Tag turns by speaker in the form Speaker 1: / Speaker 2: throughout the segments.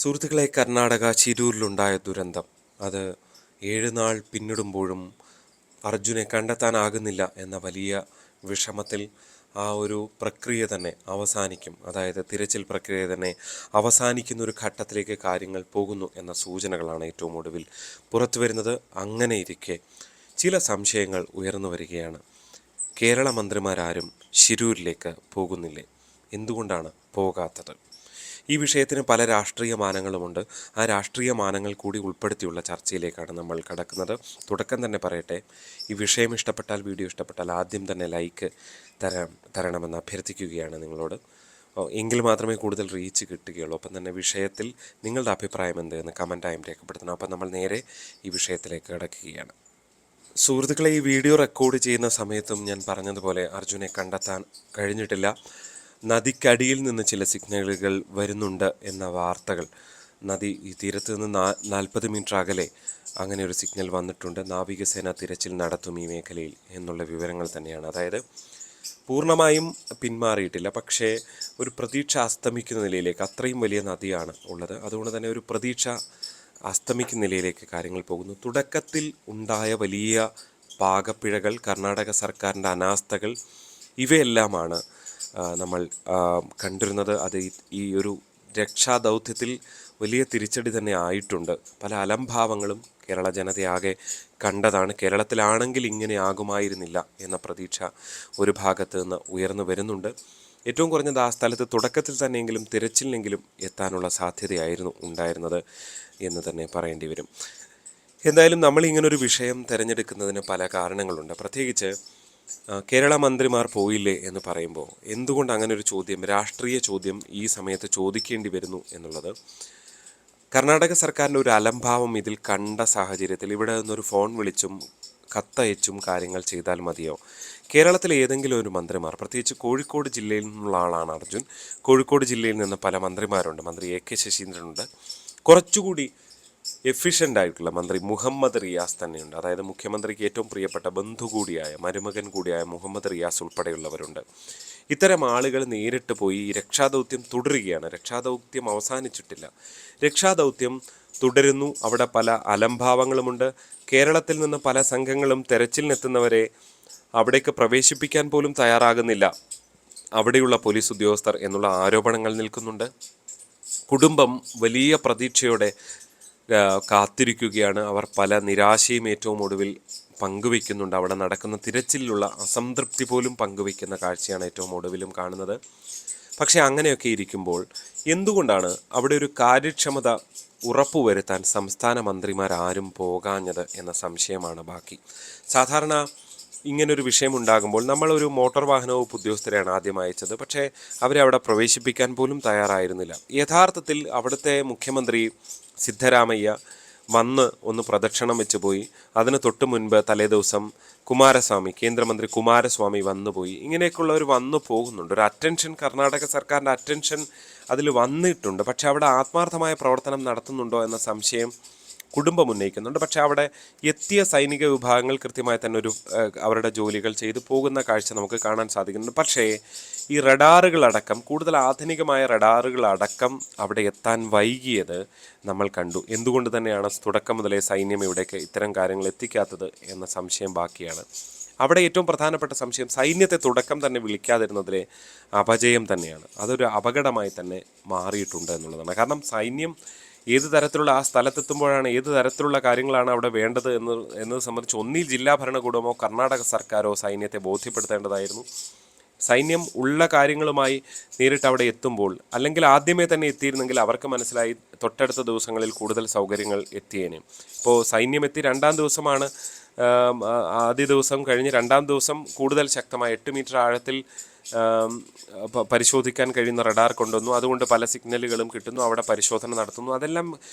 Speaker 1: സുഹൃത്തുക്കളെ, കർണാടക ചിരൂരിലുണ്ടായ ദുരന്തം അത് 7 നാൾ പിന്നിടുമ്പോഴും അർജുനെ കണ്ടെത്താനാകുന്നില്ല എന്ന വലിയ വിഷമത്തിൽ ആ ഒരു പ്രക്രിയ തന്നെ അവസാനിക്കും. അതായത് തിരച്ചിൽ പ്രക്രിയ തന്നെ അവസാനിക്കുന്ന ഒരു ഘട്ടത്തിലേക്ക് കാര്യങ്ങൾ പോകുന്നു എന്ന സൂചനകളാണ് ഏറ്റവും ഒടുവിൽ പുറത്തു വരുന്നത്. അങ്ങനെ ഇരിക്കെ ചില സംശയങ്ങൾ ഉയർന്നു വരികയാണ്. കേരള മന്ത്രിമാരാരും ശിരൂരിലേക്ക് പോകുന്നില്ലേ? എന്തുകൊണ്ടാണ് പോകാത്തത്? ഈ വിഷയത്തിന് പല രാഷ്ട്രീയ മാനങ്ങളുമുണ്ട്. ആ രാഷ്ട്രീയ മാനങ്ങൾ കൂടി ഉൾപ്പെടുത്തിയുള്ള ചർച്ചയിലേക്കാണ് നമ്മൾ കടക്കുന്നത്. തുടക്കം തന്നെ പറയട്ടെ, ഈ വിഷയം ഇഷ്ടപ്പെട്ടാൽ, വീഡിയോ ഇഷ്ടപ്പെട്ടാൽ ആദ്യം തന്നെ ലൈക്ക് തരണമെന്ന് അഭ്യർത്ഥിക്കുകയാണ് നിങ്ങളോട്. എങ്കിൽ മാത്രമേ കൂടുതൽ റീച്ച് കിട്ടുകയുള്ളൂ. അപ്പം തന്നെ വിഷയത്തിൽ നിങ്ങളുടെ അഭിപ്രായം എന്ത് എന്ന് കമൻറ്റായും രേഖപ്പെടുത്തണം. അപ്പം നമ്മൾ നേരെ ഈ വിഷയത്തിലേക്ക് കടക്കുകയാണ്. സുഹൃത്തുക്കളെ, ഈ വീഡിയോ റെക്കോർഡ് ചെയ്യുന്ന സമയത്തും ഞാൻ പറഞ്ഞതുപോലെ അർജുനെ കണ്ടെത്താൻ കഴിഞ്ഞിട്ടില്ല. നദിക്കടിയിൽ നിന്ന് ചില സിഗ്നലുകൾ വരുന്നുണ്ട് എന്ന വാർത്തകൾ, നദി ഈ തീരത്ത് നിന്ന് 40 മീറ്റർ അകലെ അങ്ങനെ ഒരു സിഗ്നൽ വന്നിട്ടുണ്ട്. നാവികസേന തിരച്ചിൽ നടത്തും ഈ മേഖലയിൽ എന്നുള്ള വിവരങ്ങൾ തന്നെയാണ്. അതായത് പൂർണ്ണമായും പിന്മാറിയിട്ടില്ല, പക്ഷേ ഒരു പ്രതീക്ഷ അസ്തമിക്കുന്ന നിലയിലേക്ക്, അത്രയും വലിയ നദിയാണ് ഉള്ളത്, അതുകൊണ്ട് തന്നെ ഒരു പ്രതീക്ഷ അസ്തമിക്കുന്ന നിലയിലേക്ക് കാര്യങ്ങൾ പോകുന്നു. തുടക്കത്തിൽ ഉണ്ടായ വലിയ പാകപ്പിഴകൾ, കർണാടക സർക്കാരിൻ്റെ അനാസ്ഥകൾ, ഇവയെല്ലാമാണ് നമ്മൾ കണ്ടിരുന്നത്. അത് ഈ ഒരു രക്ഷാദൗത്യത്തിൽ വലിയ തിരിച്ചടി തന്നെ ആയിട്ടുണ്ട്. പല അലംഭാവങ്ങളും കേരള ജനതയാകെ കണ്ടതാണ്. കേരളത്തിലാണെങ്കിൽ ഇങ്ങനെ ആകുമായിരുന്നില്ല എന്ന പ്രതീക്ഷ ഒരു ഭാഗത്ത് നിന്ന് ഉയർന്നു വരുന്നുണ്ട്. ഏറ്റവും കുറഞ്ഞത് ആ സ്ഥലത്ത് തുടക്കത്തിൽ തന്നെയെങ്കിലും തിരച്ചിലിനെങ്കിലും എത്താനുള്ള സാധ്യതയായിരുന്നു ഉണ്ടായിരുന്നത് എന്ന് തന്നെ പറയേണ്ടി വരും. എന്തായാലും നമ്മൾ ഇങ്ങനൊരു വിഷയം തിരഞ്ഞെടുക്കുന്നതിന് പല കാരണങ്ങളുണ്ട്. പ്രത്യേകിച്ച് കേരള മന്ത്രിമാർ പോയില്ലേ എന്ന് പറയുമ്പോൾ എന്തുകൊണ്ട് അങ്ങനെ ഒരു ചോദ്യം, രാഷ്ട്രീയ ചോദ്യം ഈ സമയത്ത് ചോദിക്കേണ്ടി വരുന്നു എന്നുള്ളത്, കർണാടക സർക്കാരിൻ്റെ ഒരു അലംഭാവം ഇതിൽ കണ്ട സാഹചര്യത്തിൽ ഇവിടെ നിന്നൊരു ഫോൺ വിളിച്ചും കത്തയച്ചും കാര്യങ്ങൾ ചെയ്താൽ മതിയോ? കേരളത്തിലെ ഏതെങ്കിലും ഒരു മന്ത്രിമാർ, പ്രത്യേകിച്ച് കോഴിക്കോട് ജില്ലയിൽ നിന്നുള്ള ആളാണ് അർജുൻ. കോഴിക്കോട് ജില്ലയിൽ നിന്ന് പല മന്ത്രിമാരുണ്ട്. മന്ത്രി എ കെ ശശീന്ദ്രനുണ്ട്. കുറച്ചുകൂടി എഫിഷ്യൻ്റ് ആയിട്ടുള്ള മന്ത്രി മുഹമ്മദ് റിയാസ് തന്നെയുണ്ട്. അതായത് മുഖ്യമന്ത്രിക്ക് ഏറ്റവും പ്രിയപ്പെട്ട ബന്ധു കൂടിയായ, മരുമകൻ കൂടിയായ മുഹമ്മദ് റിയാസ് ഉൾപ്പെടെയുള്ളവരുണ്ട്. ഇത്തരം ആളുകൾ നേരിട്ട് പോയി രക്ഷാദൗത്യം തുടരുകയാണ്. രക്ഷാദൗത്യം അവസാനിച്ചിട്ടില്ല, രക്ഷാദൗത്യം തുടരുന്നു. അവിടെ പല അലംഭാവങ്ങളുമുണ്ട്. കേരളത്തിൽ നിന്ന് പല സംഘങ്ങളും തെരച്ചിലിനെത്തുന്നവരെ അവിടേക്ക് പ്രവേശിപ്പിക്കാൻ പോലും തയ്യാറാകുന്നില്ല അവിടെയുള്ള പോലീസ് ഉദ്യോഗസ്ഥർ എന്നുള്ള ആരോപണങ്ങൾ നിൽക്കുന്നുണ്ട്. കുടുംബം വലിയ പ്രതീക്ഷയോടെ കാത്തിരിക്കുകയാണ്. അവർ പല നിരാശയും ഏറ്റവും ഒടുവിൽ പങ്കുവയ്ക്കുന്നുണ്ട്. അവിടെ നടക്കുന്ന തിരച്ചിലുള്ള അസംതൃപ്തി പോലും പങ്കുവയ്ക്കുന്ന കാഴ്ചയാണ് ഏറ്റവും ഒടുവിലും കാണുന്നത്. പക്ഷേ അങ്ങനെയൊക്കെ ഇരിക്കുമ്പോൾ എന്തുകൊണ്ടാണ് അവിടെ ഒരു കാര്യക്ഷമത ഉറപ്പുവരുത്താൻ സംസ്ഥാന മന്ത്രിമാരാരും പോകാഞ്ഞത് എന്ന സംശയമാണ് ബാക്കി. സാധാരണ ഇങ്ങനൊരു വിഷയം ഉണ്ടാകുമ്പോൾ നമ്മളൊരു മോട്ടോർ വാഹന വകുപ്പ് ഉദ്യോഗസ്ഥരെയാണ് ആദ്യം അയച്ചത്. പക്ഷേ അവരെ അവിടെ പ്രവേശിപ്പിക്കാൻ പോലും തയ്യാറായിരുന്നില്ല. യഥാർത്ഥത്തിൽ അവിടുത്തെ മുഖ്യമന്ത്രി സിദ്ധരാമയ്യ വന്ന് ഒന്ന് പ്രദക്ഷിണം വെച്ച് പോയി. അതിന് തൊട്ട് മുൻപ് തലേദിവസം കുമാരസ്വാമി, കേന്ദ്രമന്ത്രി കുമാരസ്വാമി വന്നുപോയി. ഇങ്ങനെയൊക്കെയുള്ളവർ വന്നു പോകുന്നുണ്ട്. ഒരു അറ്റൻഷൻ, കർണാടക സർക്കാരിൻ്റെ അറ്റൻഷൻ അതിൽ വന്നിട്ടുണ്ട്. പക്ഷെ അവിടെ ആത്മാർത്ഥമായ പ്രവർത്തനം നടത്തുന്നുണ്ടോ എന്ന സംശയം കുടുംബം ഉന്നയിക്കുന്നുണ്ട്. പക്ഷേ അവിടെ എത്തിയ സൈനിക വിഭാഗങ്ങൾ കൃത്യമായി തന്നെ അവരുടെ ജോലികൾ ചെയ്തു പോകുന്ന കാഴ്ച നമുക്ക് കാണാൻ സാധിക്കുന്നുണ്ട്. പക്ഷേ ഈ റഡാറുകളടക്കം, കൂടുതൽ ആധുനികമായ റഡാറുകളടക്കം അവിടെ എത്താൻ വൈകിയത് നമ്മൾ കണ്ടു. എന്തുകൊണ്ട് തന്നെയാണ് തുടക്കം മുതലേ സൈന്യം ഇവിടേക്ക് ഇത്തരം കാര്യങ്ങൾ എത്തിക്കാത്തത് എന്ന സംശയം ബാക്കിയാണ്. അവിടെ ഏറ്റവും പ്രധാനപ്പെട്ട സംശയം സൈന്യത്തെ തുടക്കം തന്നെ വിളിക്കാതിരുന്നതിലെ അപജയം തന്നെയാണ്. അതൊരു അപകടമായി തന്നെ മാറിയിട്ടുണ്ട് എന്നുള്ളതാണ്. കാരണം സൈന്യം ഏത് തരത്തിലുള്ള, ആ സ്ഥലത്തെത്തുമ്പോഴാണ് ഏത് തരത്തിലുള്ള കാര്യങ്ങളാണ് അവിടെ വേണ്ടത് എന്നത് സംബന്ധിച്ച് ഒന്നിൽ ജില്ലാ ഭരണകൂടമോ കർണാടക സർക്കാരോ സൈന്യത്തെ ബോധ്യപ്പെടുത്തേണ്ടതായിരുന്നു. സൈന്യം ഉള്ള കാര്യങ്ങളുമായി നേരിട്ട് അവിടെ എത്തുമ്പോൾ, അല്ലെങ്കിൽ ആദ്യമേ തന്നെ എത്തിയിരുന്നെങ്കിൽ അവർക്ക് മനസ്സിലായി തൊട്ടടുത്ത ദിവസങ്ങളിൽ കൂടുതൽ സൗകര്യങ്ങൾ എത്തിയേനെ. ഇപ്പോൾ സൈന്യം എത്തി 2-ാം ദിവസമാണ്, ആദ്യ ദിവസം കഴിഞ്ഞ് 2-ാം ദിവസം കൂടുതൽ ശക്തമായ 8 മീറ്റർ ആഴത്തിൽ പരിശോധിക്കാൻ കഴിയുന്ന റഡാർ കൊണ്ടുവന്നു. അതുകൊണ്ട് പല സിഗ്നലുകളും കിട്ടുന്നു, അവിടെ പരിശോധന നടത്തുന്നു. അതെല്ലാം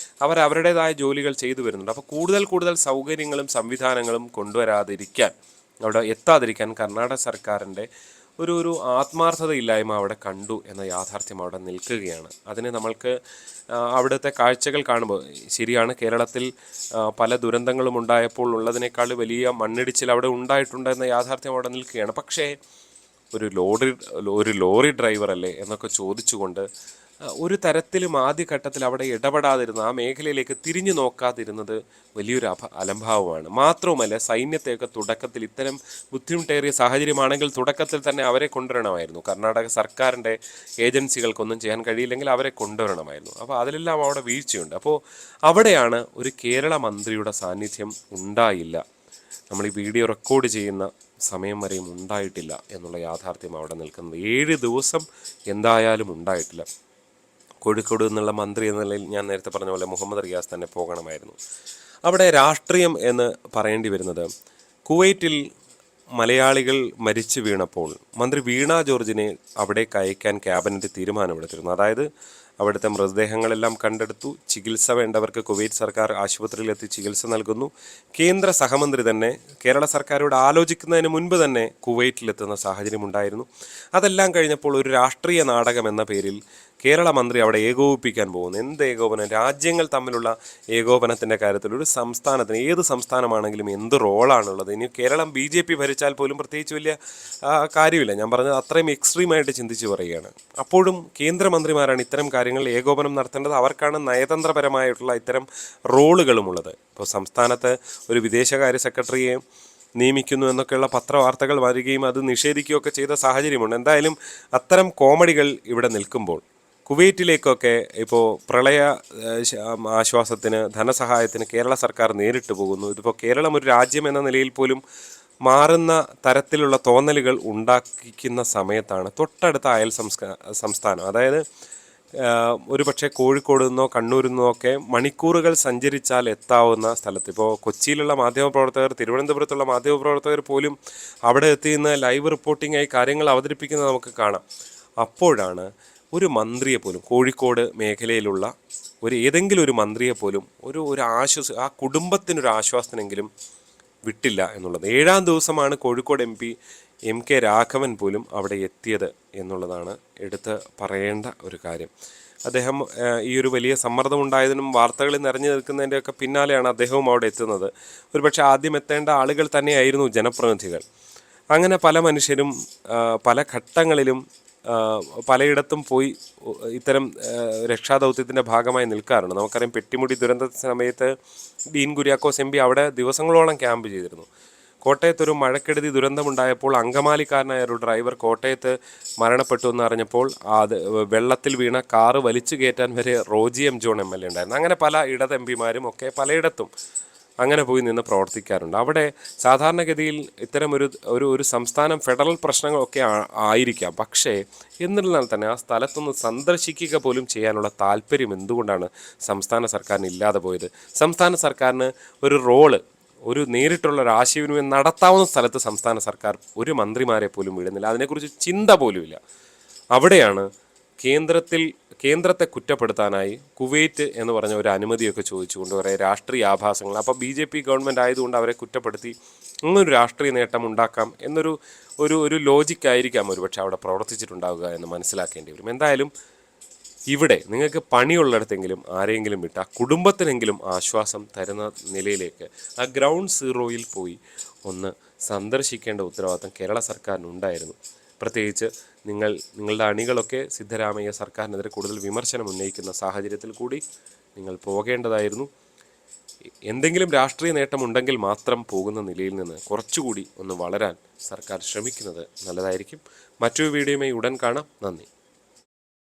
Speaker 1: അവർ അവരുടേതായ ജോലികൾ ചെയ്തു വരുന്നുണ്ട്. അപ്പോൾ കൂടുതൽ സൗകര്യങ്ങളും സംവിധാനങ്ങളും കൊണ്ടുവരാതിരിക്കാൻ, അവിടെ എത്താതിരിക്കാൻ കർണാടക സർക്കാരിൻ്റെ ഒരു ആത്മാർത്ഥതയില്ലായ്മ അവിടെ കണ്ടു എന്ന യാഥാർത്ഥ്യം അവിടെ നിൽക്കുകയാണ്. അതിന് നമ്മൾക്ക് അവിടുത്തെ കാഴ്ചകൾ കാണുമ്പോൾ ശരിയാണ്, കേരളത്തിൽ പല ദുരന്തങ്ങളും ഉണ്ടായപ്പോൾ ഉള്ളതിനേക്കാൾ വലിയ മണ്ണിടിച്ചിൽ അവിടെ ഉണ്ടായിട്ടുണ്ട് എന്ന യാഥാർത്ഥ്യം അവിടെ നിൽക്കുകയാണ്. പക്ഷേ ഒരു ലോറി ഡ്രൈവർ അല്ലേ എന്നൊക്കെ ചോദിച്ചുകൊണ്ട് ഒരു തരത്തിലും ആദ്യഘട്ടത്തിൽ അവിടെ ഇടപെടാതിരുന്ന ആ മേഖലയിലേക്ക് തിരിഞ്ഞു നോക്കാതിരുന്നത് വലിയൊരു അലംഭാവമാണ്. മാത്രവുമല്ല, സൈന്യത്തെയൊക്കെ തുടക്കത്തിൽ ഇത്തരം ബുദ്ധിമുട്ടേറിയ സാഹചര്യമാണെങ്കിൽ തുടക്കത്തിൽ തന്നെ അവരെ കൊണ്ടുവരണമായിരുന്നു. കർണാടക സർക്കാരിൻ്റെ ഏജൻസികൾക്കൊന്നും ചെയ്യാൻ കഴിയില്ലെങ്കിൽ അവരെ കൊണ്ടുവരണമായിരുന്നു. അപ്പോൾ അതിലെല്ലാം അവിടെ വീഴ്ചയുണ്ട്. അപ്പോൾ അവിടെയാണ് ഒരു കേരള മന്ത്രിയുടെ സാന്നിധ്യം ഉണ്ടായില്ല, നമ്മൾ ഈ വീഡിയോ റെക്കോർഡ് ചെയ്യുന്ന സമയം വരെയും ഉണ്ടായിട്ടില്ല എന്നുള്ള യാഥാർത്ഥ്യം അവിടെ നിൽക്കുന്നത്. 7 ദിവസം എന്തായാലും ഉണ്ടായിട്ടില്ല. കോഴിക്കോട് നിന്നുള്ള മന്ത്രി എന്ന നിലയിൽ ഞാൻ നേരത്തെ പറഞ്ഞ പോലെ മുഹമ്മദ് റിയാസ് തന്നെ പോകണമായിരുന്നു. അവിടെ രാഷ്ട്രീയം എന്ന് പറയേണ്ടി വരുന്നത്, കുവൈറ്റിൽ മലയാളികൾ മരിച്ചു വീണപ്പോൾ മന്ത്രി വീണ ജോർജിനെ അവിടേക്ക് അയക്കാൻ ക്യാബിനറ്റ് തീരുമാനമെടുത്തിരുന്നു. അതായത് അവിടുത്തെ മൃതദേഹങ്ങളെല്ലാം കണ്ടെടുത്തു, ചികിത്സ വേണ്ടവർക്ക് കുവൈറ്റ് സർക്കാർ ആശുപത്രിയിലെത്തി ചികിത്സ നൽകുന്നു. കേന്ദ്ര സഹമന്ത്രി തന്നെ കേരള സർക്കാരോട് ആലോചിക്കുന്നതിന് മുൻപ് തന്നെ കുവൈറ്റിലെത്തുന്ന സാഹചര്യം ഉണ്ടായിരുന്നു. അതെല്ലാം കഴിഞ്ഞപ്പോൾ ഒരു രാഷ്ട്രീയ നാടകം എന്ന പേരിൽ കേരള മന്ത്രി അവിടെ ഏകോപിപ്പിക്കാൻ പോകുന്നു. എന്ത് ഏകോപനം? രാജ്യങ്ങൾ തമ്മിലുള്ള ഏകോപനത്തിൻ്റെ കാര്യത്തിൽ ഒരു സംസ്ഥാനത്തിന്, ഏത് സംസ്ഥാനമാണെങ്കിലും എന്ത് റോളാണുള്ളത്? ഇനി കേരളം BJP ഭരിച്ചാൽ പോലും പ്രത്യേകിച്ച് വലിയ കാര്യമില്ല. ഞാൻ പറഞ്ഞത് അത്രയും എക്സ്ട്രീമായിട്ട് ചിന്തിച്ച് പറയുകയാണ്. അപ്പോഴും കേന്ദ്രമന്ത്രിമാരാണ് ഇത്തരം കാര്യങ്ങളിൽ ഏകോപനം നടത്തേണ്ടത്. അവർക്കാണ് നയതന്ത്രപരമായിട്ടുള്ള ഇത്തരം റോളുകളുമുള്ളത്. ഇപ്പോൾ സംസ്ഥാനത്ത് ഒരു വിദേശകാര്യ സെക്രട്ടറിയെ നിയമിക്കുന്നു എന്നൊക്കെയുള്ള പത്രവാർത്തകൾ വരികയും അത് നിഷേധിക്കുകയൊക്കെ ചെയ്ത സാഹചര്യമുണ്ട്. എന്തായാലും അത്തരം കോമഡികൾ ഇവിടെ നിൽക്കുമ്പോൾ കുവൈറ്റിലേക്കൊക്കെ ഇപ്പോൾ പ്രളയ ആശ്വാസത്തിന്, ധനസഹായത്തിന് കേരള സർക്കാർ നേരിട്ട് പോകുന്നു. ഇതിപ്പോൾ കേരളം ഒരു രാജ്യം എന്ന നിലയിൽ പോലും മാറുന്ന തരത്തിലുള്ള തോന്നലുകൾ ഉണ്ടാക്കിക്കുന്ന സമയത്താണ് തൊട്ടടുത്ത അയൽ സംസ്ഥാനം, അതായത് ഒരു പക്ഷേ കോഴിക്കോട് നിന്നോ കണ്ണൂരിൽ നിന്നോ ഒക്കെ മണിക്കൂറുകൾ സഞ്ചരിച്ചാൽ എത്താവുന്ന സ്ഥലത്ത്, ഇപ്പോൾ കൊച്ചിയിലുള്ള മാധ്യമപ്രവർത്തകർ, തിരുവനന്തപുരത്തുള്ള മാധ്യമപ്രവർത്തകർ പോലും അവിടെ എത്തിയുന്ന ലൈവ് റിപ്പോർട്ടിംഗായി കാര്യങ്ങൾ അവതരിപ്പിക്കുന്നത് നമുക്ക് കാണാം. അപ്പോഴാണ് ഒരു മന്ത്രിയെ പോലും, കോഴിക്കോട് മേഖലയിലുള്ള ഏതെങ്കിലും ഒരു മന്ത്രിയെ പോലും ഒരു ആശ്വാസം, ആ കുടുംബത്തിനൊരു ആശ്വാസത്തിനെങ്കിലും വിട്ടില്ല എന്നുള്ളത്. 7-ാം ദിവസമാണ് കോഴിക്കോട് MP MK രാഘവൻ പോലും അവിടെ എത്തിയത് എന്നുള്ളതാണ് എടുത്ത് പറയേണ്ട ഒരു കാര്യം. അദ്ദേഹം ഈ ഒരു വലിയ സമ്മർദ്ദമുണ്ടായതിനും വാർത്തകളിൽ നിറഞ്ഞു നിൽക്കുന്നതിൻ്റെയൊക്കെ പിന്നാലെയാണ് അദ്ദേഹവും അവിടെ എത്തുന്നത്. ഒരുപക്ഷെ ആദ്യം എത്തേണ്ട ആളുകൾ തന്നെയായിരുന്നു ജനപ്രതിനിധികൾ. അങ്ങനെ പല മനുഷ്യരും പല ഘട്ടങ്ങളിലും പലയിടത്തും പോയി ഇത്തരം രക്ഷാദൗത്യത്തിൻ്റെ ഭാഗമായി നിൽക്കാറുണ്ട്. നമുക്കറിയാം, പെട്ടിമുടി ദുരന്ത സമയത്ത് ഡീൻ കുര്യാക്കോസ് MP അവിടെ ദിവസങ്ങളോളം ക്യാമ്പ് ചെയ്തിരുന്നു. കോട്ടയത്തൊരു മഴക്കെടുതി ദുരന്തമുണ്ടായപ്പോൾ അങ്കമാലിക്കാരനായ ഒരു ഡ്രൈവർ കോട്ടയത്ത് മരണപ്പെട്ടു എന്ന് അറിഞ്ഞപ്പോൾ അത് വെള്ളത്തിൽ വീണ കാറ് വലിച്ചു കയറ്റാൻ വരെ റോജി M. ജോൺ MLA ഉണ്ടായിരുന്നു. അങ്ങനെ പല ഇടത് MP-മാരും ഒക്കെ പലയിടത്തും അങ്ങനെ പോയി നിന്ന് പ്രവർത്തിക്കാറുണ്ട്. അവിടെ സാധാരണഗതിയിൽ ഇത്തരം ഒരു സംസ്ഥാനം ഫെഡറൽ പ്രശ്നങ്ങളൊക്കെ ആയിരിക്കാം. പക്ഷേ എന്നിരുന്നാൽ തന്നെ ആ സ്ഥലത്തൊന്ന് സന്ദർശിക്കുക പോലും ചെയ്യാനുള്ള താല്പര്യം എന്തുകൊണ്ടാണ് സംസ്ഥാന സർക്കാരിന് ഇല്ലാതെ പോയത്? സംസ്ഥാന സർക്കാരിന് ഒരു റോള്, ഒരു നേരിട്ടുള്ള ഒരു ആശയവിനിമയം നടത്താവുന്ന സ്ഥലത്ത് സംസ്ഥാന സർക്കാർ ഒരു മന്ത്രിമാരെ പോലും വിടുന്നില്ല. അതിനെക്കുറിച്ച് ചിന്ത പോലുമില്ല. അവിടെയാണ് കേന്ദ്രത്തെ കുറ്റപ്പെടുത്താനായി കുവൈറ്റ് എന്ന് പറഞ്ഞ ഒരു അനുമതിയൊക്കെ ചോദിച്ചുകൊണ്ട് കുറേ രാഷ്ട്രീയ ആഭാസങ്ങൾ, അപ്പോൾ BJP ഗവൺമെൻറ് ആയതുകൊണ്ട് അവരെ കുറ്റപ്പെടുത്തി അങ്ങനൊരു രാഷ്ട്രീയ നേട്ടം ഉണ്ടാക്കാം എന്നൊരു ലോജിക്കായിരിക്കാം ഒരുപക്ഷെ അവിടെ പ്രവർത്തിച്ചിട്ടുണ്ടാവുക എന്ന് മനസ്സിലാക്കേണ്ടി വരും. എന്തായാലും ഇവിടെ നിങ്ങൾക്ക് പണിയുള്ളിടത്തെങ്കിലും ആരെങ്കിലും വിട്ട് ആ കുടുംബത്തിനെങ്കിലും ആശ്വാസം തരുന്ന നിലയിലേക്ക് ആ ഗ്രൗണ്ട് സീറോയിൽ പോയി ഒന്ന് സന്ദർശിക്കേണ്ട ഉത്തരവാദിത്തം കേരള സർക്കാരിനുണ്ടായിരുന്നു. പ്രത്യേകിച്ച് നിങ്ങളുടെ അണികളൊക്കെ സിദ്ധരാമയ്യ സർക്കാരിനെതിരെ കൂടുതൽ വിമർശനം ഉന്നയിക്കുന്ന സാഹചര്യത്തിൽ കൂടി നിങ്ങൾ പോകേണ്ടതായിരുന്നു. എന്തെങ്കിലും രാഷ്ട്രീയ നേട്ടമുണ്ടെങ്കിൽ മാത്രം പോകുന്ന നിലയിൽ നിന്ന് കുറച്ചുകൂടി ഒന്ന് വളരാൻ സർക്കാർ ശ്രമിക്കുന്നത് നല്ലതായിരിക്കും. മറ്റൊരു വീഡിയോയുമായി ഉടൻ കാണാം. നന്ദി.